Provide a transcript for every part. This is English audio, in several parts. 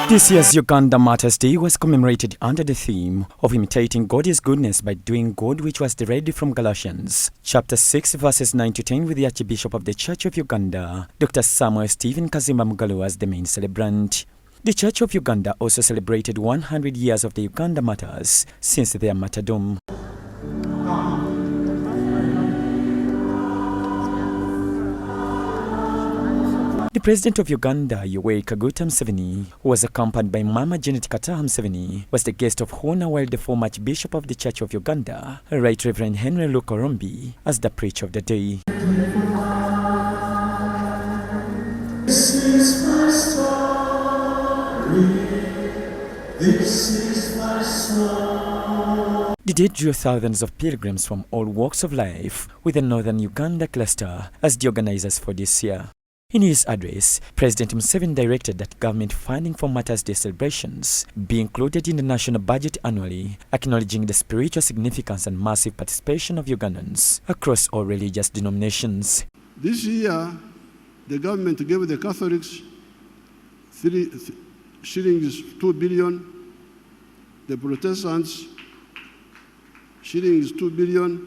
This year's Uganda Martyrs Day was commemorated under the theme of imitating God's goodness by doing good, which was derived from Galatians chapter 6 verses 9 to 10, with the Archbishop of the Church of Uganda, Dr. Stephen Kaziimba as the main celebrant. The Church of Uganda also celebrated 100 years of the Uganda Martyrs since their martyrdom. The President of Uganda, Museveni, who was accompanied by Mama Janet Museveni, was the guest of honor, while the former Archbishop of the Church of Uganda, Right Reverend Henry Lukorombi, as the preacher of the day. This is my story. This is my song. The day drew thousands of pilgrims from all walks of life, with the Northern Uganda cluster as the organizers for this year. In his address, President Museveni directed that government funding for Martyrs' Day celebrations be included in the national budget annually, acknowledging the spiritual significance and massive participation of Ugandans across all religious denominations. This year, the government gave the Catholics shillings 2 billion, the Protestants shillings 2 billion,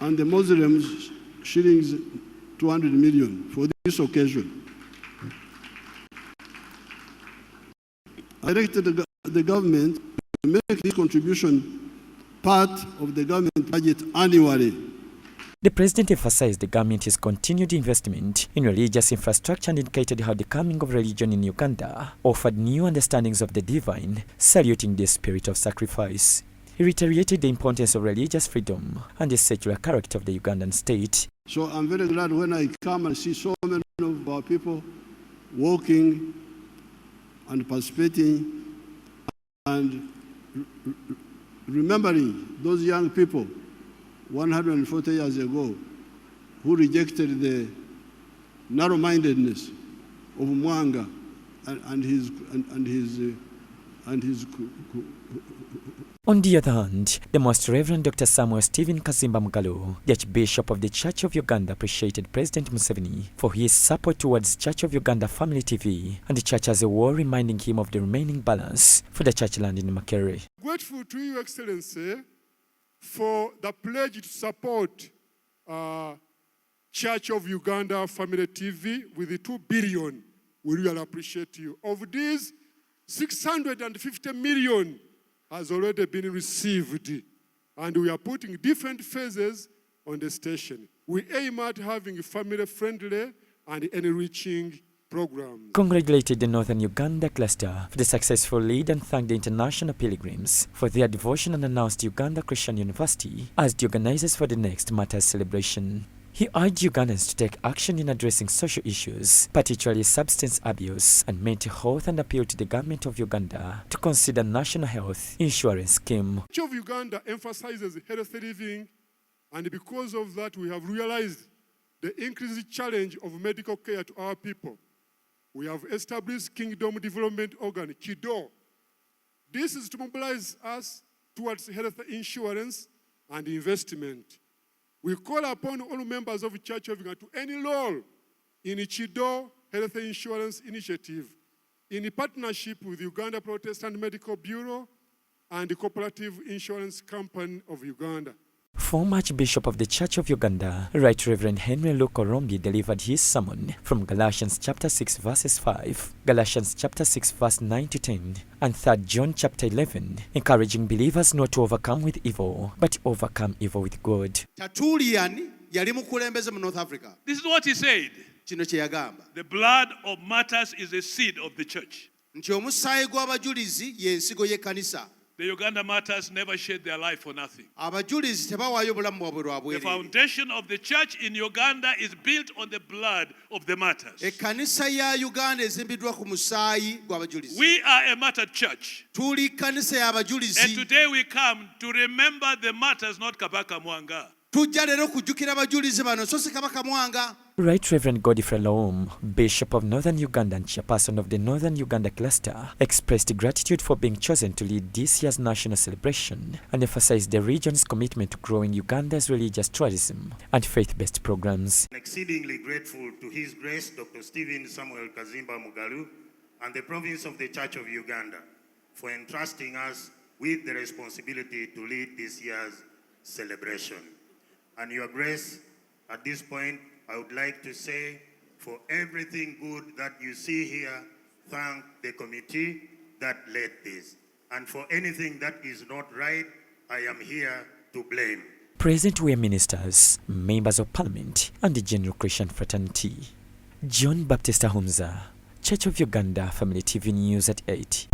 and the Muslims shillings 200 million for this occasion. I directed the government to make this contribution part of the government budget annually. The President emphasized the government's continued investment in religious infrastructure and indicated how the coming of religion in Uganda offered new understandings of the divine, saluting the spirit of sacrifice. He reiterated the importance of religious freedom and the secular character of the Ugandan state. So I'm very glad when I come and see so many of our people walking and participating and remembering those young people 140 years ago who rejected the narrow-mindedness of Mwanga and his. On the other hand, the Most Reverend Dr. Stephen Kaziimba, the Archbishop of the Church of Uganda, appreciated President Museveni for his support towards Church of Uganda Family TV and the Church as a whole, reminding him of the remaining balance for the church land in Makerere. Grateful to you, Excellency, for the pledge to support Church of Uganda Family TV with the 2 billion. We really appreciate you. Of these, 650 million has already been received, and we are putting different phases on the station. We aim at having family-friendly and enriching programs. Congratulated the Northern Uganda cluster for the successful lead and thanked the international pilgrims for their devotion and announced Uganda Christian University as the organizers for the next Martyrs celebration. He urged Ugandans to take action in addressing social issues, particularly substance abuse and mental health, and appealed to the government of Uganda to consider national health insurance scheme. The Church of Uganda emphasizes healthy living, and because of that, we have realized the increased challenge of medical care to our people. We have established Kingdom Development Organ, KIDO. This is to mobilize us towards health insurance and investment. We call upon all members of the Church of Uganda to any role in the KIDO Health Insurance Initiative in partnership with the Uganda Protestant Medical Bureau and the Cooperative Insurance Company of Uganda. Former Archbishop of the Church of Uganda, Right Reverend Henry Lukorombi, delivered his sermon from Galatians chapter 6 verses 5, Galatians chapter 6 verse 9 to 10, and 3 John chapter 11, encouraging believers not to overcome with evil, but overcome evil with good. North Africa. This is what he said. The blood of martyrs is the seed of the church. The Uganda Martyrs never shed their life for nothing. The foundation of the church in Uganda is built on the blood of the martyrs. We are a martyred church. And today we come to remember the martyrs, not Kabaka Mwanga. Right Reverend Godfrey Laom, Bishop of Northern Uganda and Chairperson of the Northern Uganda Cluster, expressed gratitude for being chosen to lead this year's national celebration and emphasized the region's commitment to growing Uganda's religious tourism and faith-based programs. Exceedingly grateful to His Grace Dr. Stephen Samuel Kaziimba Mugalu and the Province of the Church of Uganda for entrusting us with the responsibility to lead this year's celebration. And Your Grace, at this point, I would like to say, for everything good that you see here, thank the committee that led this. And for anything that is not right, I am here to blame. Present were ministers, members of parliament, and the general Christian fraternity. John Baptist Ahumza, Church of Uganda Family TV News at 8.